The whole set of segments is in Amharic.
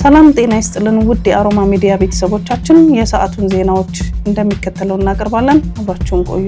ሰላም ጤና ይስጥልን ውድ የአሮማ ሚዲያ ቤተሰቦቻችን የሰዓቱን ዜናዎች እንደሚከተለው እናቀርባለን። አብራችሁን ቆዩ።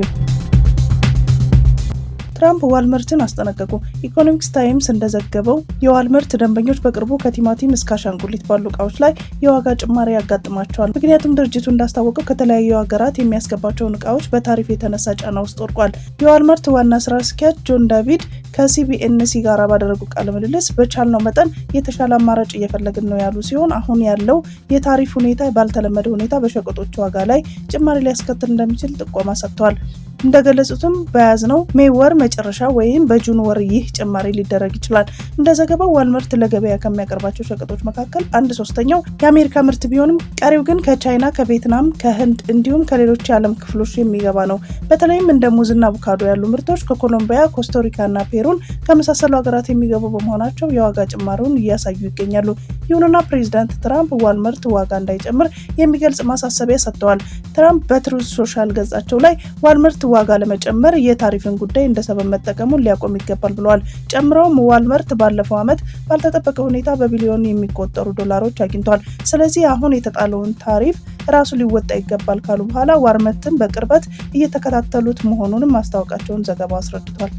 ትራምፕ ዋልማርትን አስጠነቀቁ። ኢኮኖሚክስ ታይምስ እንደዘገበው የዋልማርት ደንበኞች በቅርቡ ከቲማቲም እስከ አሻንጉሊት ባሉ እቃዎች ላይ የዋጋ ጭማሪ ያጋጥማቸዋል። ምክንያቱም ድርጅቱ እንዳስታወቀው ከተለያዩ ሀገራት የሚያስገባቸውን እቃዎች በታሪፍ የተነሳ ጫና ውስጥ ወድቋል። የዋልማርት ዋና ስራ አስኪያጅ ጆን ዳቪድ ከሲቢኤንሲ ጋር ባደረጉ ቃለ ምልልስ በቻልነው መጠን የተሻለ አማራጭ እየፈለግን ነው ያሉ ሲሆን አሁን ያለው የታሪፍ ሁኔታ ባልተለመደ ሁኔታ በሸቀጦች ዋጋ ላይ ጭማሪ ሊያስከትል እንደሚችል ጥቆማ ሰጥተዋል። እንደገለጹትም በያዝነው ሜይ ወር መጨረሻ ወይም በጁን ወር ይህ ጭማሪ ሊደረግ ይችላል። እንደ ዘገባው ዋልማርት ለገበያ ከሚያቀርባቸው ሸቀጦች መካከል 1/3 የአሜሪካ ምርት ቢሆንም ቀሪው ግን ከቻይና፣ ከቪየትናም፣ ከህንድ እንዲሁም ከሌሎች የዓለም ክፍሎች የሚገባ ነው። በተለይም እንደ ሙዝና አቮካዶ ያሉ ምርቶች ከኮሎምቢያ፣ ኮስታሪካና ፔሩን ከመሳሰሉ ሀገራት የሚገቡ በመሆናቸው የዋጋ ጭማሪውን እያሳዩ ይገኛሉ። ይሁንና ፕሬዚዳንት ትራምፕ ዋልማርት ዋጋ እንዳይጨምር የሚገልጽ ማሳሰቢያ ሰጥተዋል። ትራምፕ በትሩዝ ሶሻል ገጻቸው ላይ ዋልማርት ዋጋ ለመጨመር የታሪፍን ጉዳይ እንደ ሰበብ መጠቀሙን ሊያቆም ይገባል ብለዋል። ጨምረውም ዋልማርት ባለፈው ዓመት ባልተጠበቀ ሁኔታ በቢሊዮን የሚቆጠሩ ዶላሮች አግኝቷል። ስለዚህ አሁን የተጣለውን ታሪፍ ራሱ ሊወጣ ይገባል ካሉ በኋላ ዋልማርትን በቅርበት እየተከታተሉት መሆኑንም ማስታወቃቸውን ዘገባው አስረድቷል።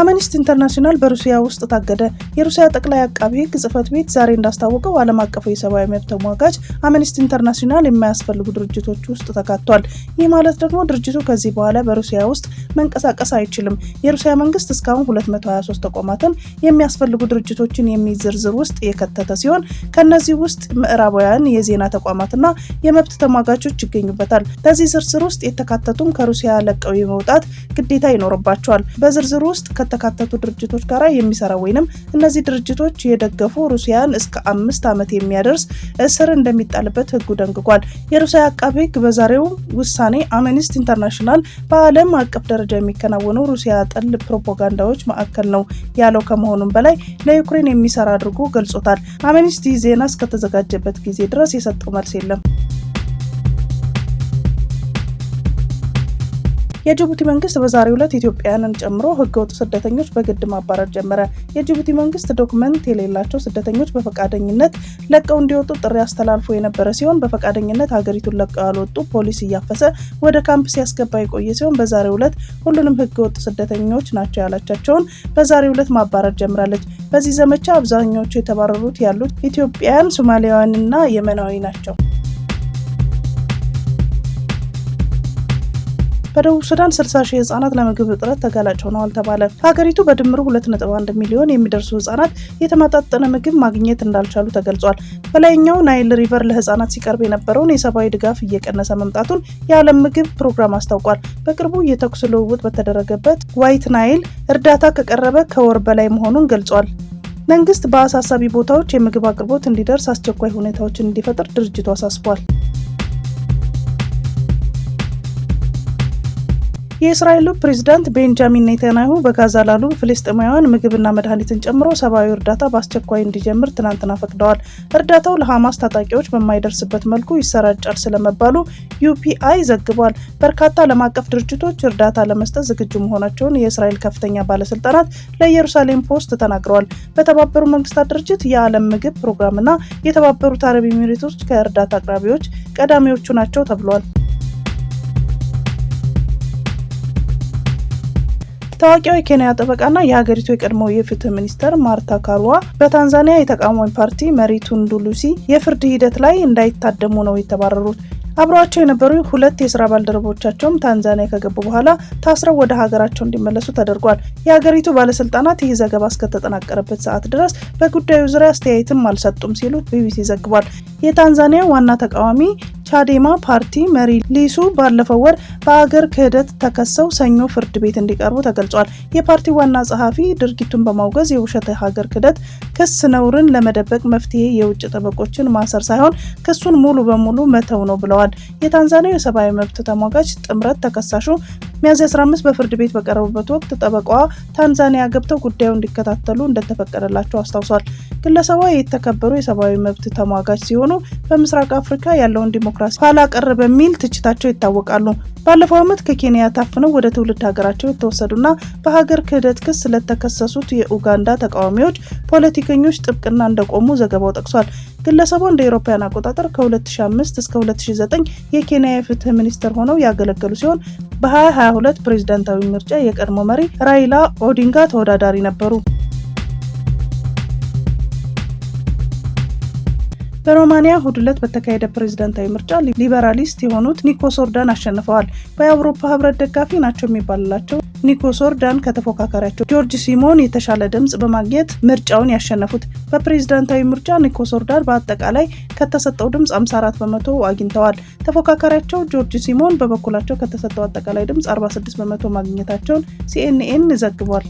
አምነስቲ ኢንተርናሽናል በሩሲያ ውስጥ ታገደ። የሩሲያ ጠቅላይ አቃቢ ሕግ ጽሕፈት ቤት ዛሬ እንዳስታወቀው ዓለም አቀፉ የሰብአዊ መብት ተሟጋች አምነስቲ ኢንተርናሽናል የማያስፈልጉ ድርጅቶች ውስጥ ተካቷል። ይህ ማለት ደግሞ ድርጅቱ ከዚህ በኋላ በሩሲያ ውስጥ መንቀሳቀስ አይችልም። የሩሲያ መንግስት እስካሁን 223 ተቋማትን የሚያስፈልጉ ድርጅቶችን የሚይዝ ዝርዝር ውስጥ የከተተ ሲሆን ከነዚህ ውስጥ ምዕራባውያን የዜና ተቋማትና የመብት ተሟጋቾች ይገኙበታል። በዚህ ዝርዝር ውስጥ የተካተቱም ከሩሲያ ለቀው የመውጣት ግዴታ ይኖርባቸዋል። በዝርዝሩ ውስጥ ከተካተቱ ድርጅቶች ጋር የሚሰራ ወይንም እነዚህ ድርጅቶች የደገፉ ሩሲያን እስከ 5 ዓመት የሚያደርስ እስር እንደሚጣልበት ህጉ ደንግጓል። የሩሲያ አቃቤ ህግ በዛሬው ውሳኔ አምነስቲ ኢንተርናሽናል በዓለም አቀፍ ደረጃ የሚከናወኑ ሩሲያ ጠል ፕሮፓጋንዳዎች ማዕከል ነው ያለው ከመሆኑም በላይ ለዩክሬን የሚሰራ አድርጎ ገልጾታል። አምነስቲ ዜና እስከተዘጋጀበት ጊዜ ድረስ የሰጠው መልስ የለም። የጅቡቲ መንግስት በዛሬው ዕለት ኢትዮጵያውያንን ጨምሮ ህገወጥ ስደተኞች በግድ ማባረር ጀመረ። የጅቡቲ መንግስት ዶክመንት የሌላቸው ስደተኞች በፈቃደኝነት ለቀው እንዲወጡ ጥሪ አስተላልፎ የነበረ ሲሆን በፈቃደኝነት ሀገሪቱን ለቀው ያልወጡ ፖሊስ እያፈሰ ወደ ካምፕ ሲያስገባ የቆየ ሲሆን በዛሬው ዕለት ሁሉንም ህገወጥ ስደተኞች ናቸው ያላቻቸውን በዛሬው ዕለት ማባረር ጀምራለች። በዚህ ዘመቻ አብዛኞቹ የተባረሩት ያሉት ኢትዮጵያውያን፣ ሶማሊያውያንና የመናዊ ናቸው። በደቡብ ሱዳን 60 ሺህ ህጻናት ለምግብ እጥረት ተጋላጭ ሆነዋል ተባለ። ሀገሪቱ በድምሩ 2.1 ሚሊዮን የሚደርሱ ህጻናት የተመጣጠነ ምግብ ማግኘት እንዳልቻሉ ተገልጿል። በላይኛው ናይል ሪቨር ለህጻናት ሲቀርብ የነበረውን የሰብአዊ ድጋፍ እየቀነሰ መምጣቱን የዓለም ምግብ ፕሮግራም አስታውቋል። በቅርቡ የተኩስ ልውውጥ በተደረገበት ዋይት ናይል እርዳታ ከቀረበ ከወር በላይ መሆኑን ገልጿል። መንግስት በአሳሳቢ ቦታዎች የምግብ አቅርቦት እንዲደርስ አስቸኳይ ሁኔታዎችን እንዲፈጥር ድርጅቱ አሳስቧል። የእስራኤሉ ፕሬዝዳንት ቤንጃሚን ኔታንያሁ በጋዛ ላሉ ፍልስጤማውያን ምግብና መድኃኒትን ጨምሮ ሰብአዊ እርዳታ በአስቸኳይ እንዲጀምር ትናንትና ፈቅደዋል። እርዳታው ለሐማስ ታጣቂዎች በማይደርስበት መልኩ ይሰራጫል ስለመባሉ ዩፒአይ ዘግቧል። በርካታ ዓለም አቀፍ ድርጅቶች እርዳታ ለመስጠት ዝግጁ መሆናቸውን የእስራኤል ከፍተኛ ባለስልጣናት ለኢየሩሳሌም ፖስት ተናግረዋል። በተባበሩት መንግስታት ድርጅት የዓለም ምግብ ፕሮግራምና የተባበሩት አረብ ኤሚሬቶች ከእርዳታ አቅራቢዎች ቀዳሚዎቹ ናቸው ተብሏል። ታዋቂው የኬንያ ጠበቃና የሀገሪቱ የቀድሞ የፍትህ ሚኒስተር ማርታ ካሩዋ በታንዛኒያ የተቃዋሚ ፓርቲ መሪ ቱንዱ ሉሲ የፍርድ ሂደት ላይ እንዳይታደሙ ነው የተባረሩት። አብረዋቸው የነበሩ 2 የስራ ባልደረቦቻቸውም ታንዛኒያ ከገቡ በኋላ ታስረው ወደ ሀገራቸው እንዲመለሱ ተደርጓል። የሀገሪቱ ባለስልጣናት ይህ ዘገባ እስከተጠናቀረበት ሰዓት ድረስ በጉዳዩ ዙሪያ አስተያየትም አልሰጡም ሲሉ ቢቢሲ ዘግቧል። የታንዛኒያ ዋና ተቃዋሚ ቻዴማ ፓርቲ መሪ ሊሱ ባለፈው ወር በአገር ክህደት ተከሰው ሰኞ ፍርድ ቤት እንዲቀርቡ ተገልጿል። የፓርቲው ዋና ጸሐፊ ድርጊቱን በማውገዝ የውሸት ሀገር ክህደት ክስ ነውርን ለመደበቅ መፍትሄ የውጭ ጠበቆችን ማሰር ሳይሆን ክሱን ሙሉ በሙሉ መተው ነው ብለዋል። የታንዛኒያ የሰብአዊ መብት ተሟጋች ጥምረት ተከሳሹ ሚያዝያ 15 በፍርድ ቤት በቀረቡበት ወቅት ጠበቃዋ ታንዛኒያ ገብተው ጉዳዩ እንዲከታተሉ እንደተፈቀደላቸው አስታውሷል። ግለሰቧ የተከበሩ የሰብአዊ መብት ተሟጋች ሲሆኑ በምስራቅ አፍሪካ ያለውን ዲሞክራሲ ኋላ ቀር በሚል ትችታቸው ይታወቃሉ። ባለፈው ዓመት ከኬንያ ታፍነው ወደ ትውልድ ሀገራቸው የተወሰዱና በሀገር ክህደት ክስ ስለተከሰሱት የኡጋንዳ ተቃዋሚዎች ፖለቲከኞች ጥብቅና እንደቆሙ ዘገባው ጠቅሷል። ግለሰቡ እንደ አውሮፓውያን አቆጣጠር ከ2005 እስከ 2009 የኬንያ የፍትህ ሚኒስትር ሆነው ያገለገሉ ሲሆን በ2022 ፕሬዝዳንታዊ ምርጫ የቀድሞ መሪ ራይላ ኦዲንጋ ተወዳዳሪ ነበሩ። በሮማኒያ እሁድ ዕለት በተካሄደ ፕሬዝዳንታዊ ምርጫ ሊበራሊስት የሆኑት ኒኮስ ኦርዳን አሸንፈዋል። በአውሮፓ ህብረት ደጋፊ ናቸው የሚባልላቸው ኒኮስ ኦርዳን ከተፎካካሪያቸው ጆርጅ ሲሞን የተሻለ ድምጽ በማግኘት ምርጫውን ያሸነፉት። በፕሬዝዳንታዊ ምርጫ ኒኮስ ኦርዳን በአጠቃላይ ከተሰጠው ድምጽ 54 በመቶ አግኝተዋል። ተፎካካሪያቸው ጆርጅ ሲሞን በበኩላቸው ከተሰጠው አጠቃላይ ድምጽ 46 በመቶ ማግኘታቸውን ሲኤንኤን ዘግቧል።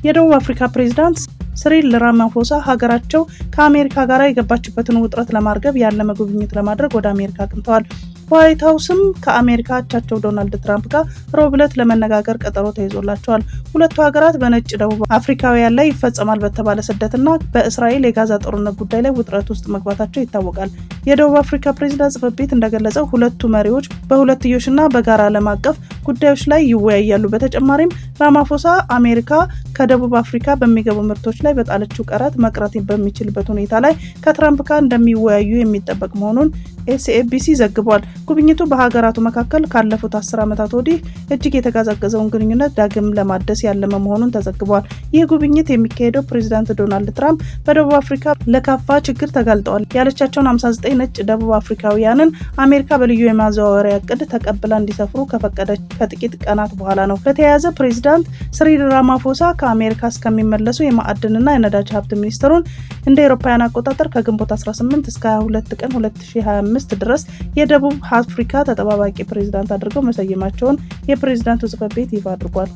የደቡብ አፍሪካ ፕሬዝዳንት ሲሪል ራማፎሳ ሀገራቸው ከአሜሪካ ጋር የገባችበትን ውጥረት ለማርገብ ያለመ ጉብኝት ለማድረግ ወደ አሜሪካ አቅንተዋል። ዋይት ሀውስም ከአሜሪካ አቻቸው ዶናልድ ትራምፕ ጋር ረቡዕ ዕለት ለመነጋገር ቀጠሮ ተይዞላቸዋል። ሁለቱ ሀገራት በነጭ ደቡብ አፍሪካውያን ላይ ይፈጸማል በተባለ ስደትና በእስራኤል የጋዛ ጦርነት ጉዳይ ላይ ውጥረት ውስጥ መግባታቸው ይታወቃል። የደቡብ አፍሪካ ፕሬዝዳንት ጽሕፈት ቤት እንደገለጸው ሁለቱ መሪዎች በሁለትዮሽና በጋራ ዓለም አቀፍ ጉዳዮች ላይ ይወያያሉ። በተጨማሪም ራማፎሳ አሜሪካ ከደቡብ አፍሪካ በሚገቡ ምርቶች ላይ በጣለችው ቀረጥ መቅረት በሚችልበት ሁኔታ ላይ ከትራምፕ ጋር እንደሚወያዩ የሚጠበቅ መሆኑን ኤስኤቢሲ ዘግቧል። ጉብኝቱ በሀገራቱ መካከል ካለፉት 10 ዓመታት ወዲህ እጅግ የተቀዛቀዘውን ግንኙነት ዳግም ለማደስ ያለመ መሆኑን ተዘግቧል። ይህ ጉብኝት የሚካሄደው ፕሬዝዳንት ዶናልድ ትራምፕ በደቡብ አፍሪካ ለከፋ ችግር ተጋልጠዋል ያለቻቸውን 59 ነጭ ደቡብ አፍሪካውያንን አሜሪካ በልዩ የማዘዋወሪያ እቅድ ተቀብላ እንዲሰፍሩ ከፈቀደች ከጥቂት ቀናት በኋላ ነው። በተያያዘ ፕሬዝዳንት ሲሪል ራማፎሳ ከአሜሪካ እስከሚመለሱ የማዕድንና የነዳጅ ሀብት ሚኒስትሩን እንደ አውሮፓውያን አቆጣጠር ከግንቦት 18 እስከ 22 ቀን 2025 ድረስ የደቡብ አፍሪካ ተጠባባቂ ፕሬዝዳንት አድርገው መሰየማቸውን የፕሬዝዳንቱ ጽሕፈት ቤት ይፋ አድርጓል።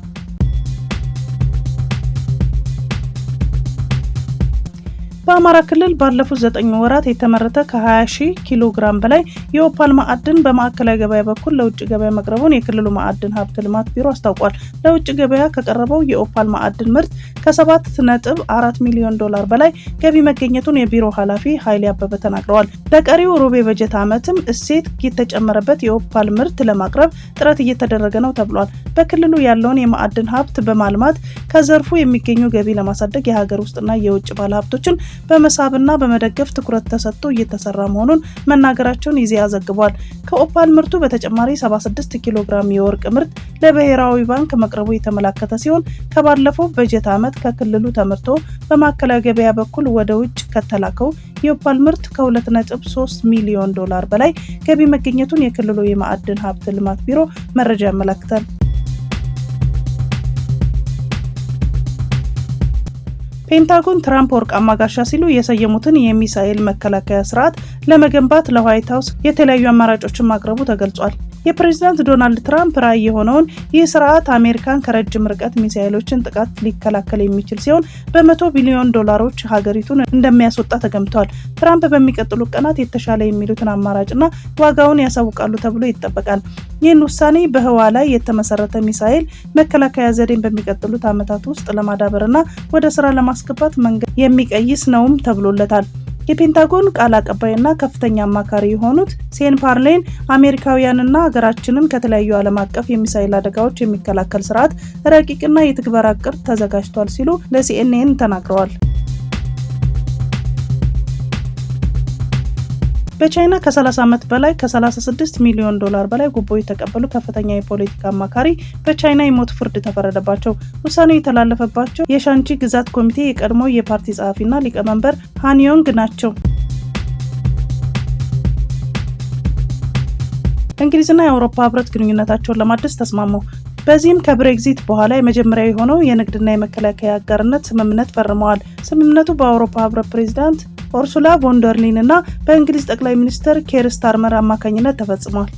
በአማራ ክልል ባለፉት 9 ወራት የተመረተ ከ20,000 ኪሎ ግራም በላይ የኦፓል ማዕድን በማዕከላዊ ገበያ በኩል ለውጭ ገበያ መቅረቡን የክልሉ ማዕድን ሀብት ልማት ቢሮ አስታውቋል። ለውጭ ገበያ ከቀረበው የኦፓል ማዕድን ምርት ከ7.4 ሚሊዮን ዶላር በላይ ገቢ መገኘቱን የቢሮ ኃላፊ ኃይሌ አበበ ተናግረዋል። በቀሪው ሩብ የበጀት ዓመትም እሴት የተጨመረበት የኦፓል ምርት ለማቅረብ ጥረት እየተደረገ ነው ተብሏል። በክልሉ ያለውን የማዕድን ሀብት በማልማት ከዘርፉ የሚገኙ ገቢ ለማሳደግ የሀገር ውስጥና የውጭ ባለሀብቶችን በመሳብና በመደገፍ ትኩረት ተሰጥቶ እየተሰራ መሆኑን መናገራቸውን ኢዜአ ዘግቧል። ከኦፓል ምርቱ በተጨማሪ 76 ኪሎ ግራም የወርቅ ምርት ለብሔራዊ ባንክ መቅረቡ የተመላከተ ሲሆን ከባለፈው በጀት ዓመት ከክልሉ ተመርቶ በማዕከላዊ ገበያ በኩል ወደ ውጭ ከተላከው የኦፓል ምርት ከ2.3 ሚሊዮን ዶላር በላይ ገቢ መገኘቱን የክልሉ የማዕድን ሀብት ልማት ቢሮ መረጃ ያመለክታል። ፔንታጎን ትራምፕ ወርቃማ ጋሻ ሲሉ የሰየሙትን የሚሳኤል መከላከያ ስርዓት ለመገንባት ለዋይት ሀውስ የተለያዩ አማራጮችን ማቅረቡ ተገልጿል። የፕሬዝዳንት ዶናልድ ትራምፕ ራዕይ የሆነውን ይህ ስርዓት አሜሪካን ከረጅም ርቀት ሚሳኤሎችን ጥቃት ሊከላከል የሚችል ሲሆን በ100 ቢሊዮን ዶላሮች ሀገሪቱን እንደሚያስወጣ ተገምቷል። ትራምፕ በሚቀጥሉት ቀናት የተሻለ የሚሉትን አማራጭና ዋጋውን ያሳውቃሉ ተብሎ ይጠበቃል። ይህን ውሳኔ በህዋ ላይ የተመሰረተ ሚሳኤል መከላከያ ዘዴን በሚቀጥሉት ዓመታት ውስጥ ለማዳበርና ወደ ስራ ለማስገባት መንገድ የሚቀይስ ነውም ተብሎለታል። የፔንታጎን ቃል አቀባይና ከፍተኛ አማካሪ የሆኑት ሴን ፓርሌን አሜሪካውያንና ሀገራችንን ከተለያዩ ዓለም አቀፍ የሚሳኤል አደጋዎች የሚከላከል ስርዓት ረቂቅና የትግበራ እቅድ ተዘጋጅቷል ሲሉ ለሲኤንኤን ተናግረዋል። በቻይና ከ30 ዓመት በላይ ከ36 ሚሊዮን ዶላር በላይ ጉቦ የተቀበሉ ከፍተኛ የፖለቲካ አማካሪ በቻይና የሞት ፍርድ ተፈረደባቸው። ውሳኔው የተላለፈባቸው የሻንቺ ግዛት ኮሚቴ የቀድሞ የፓርቲ ጸሐፊና ሊቀመንበር ሃንዮንግ ናቸው። እንግሊዝና የአውሮፓ ህብረት ግንኙነታቸውን ለማደስ ተስማሙ። በዚህም ከብሬግዚት በኋላ የመጀመሪያ የሆነው የንግድና የመከላከያ አጋርነት ስምምነት ፈርመዋል። ስምምነቱ በአውሮፓ ህብረት ፕሬዝዳንት ኡርሱላ ቮን ደር ላየን እና በእንግሊዝ ጠቅላይ ሚኒስትር ኬር ስታርመር አማካኝነት ተፈጽሟል።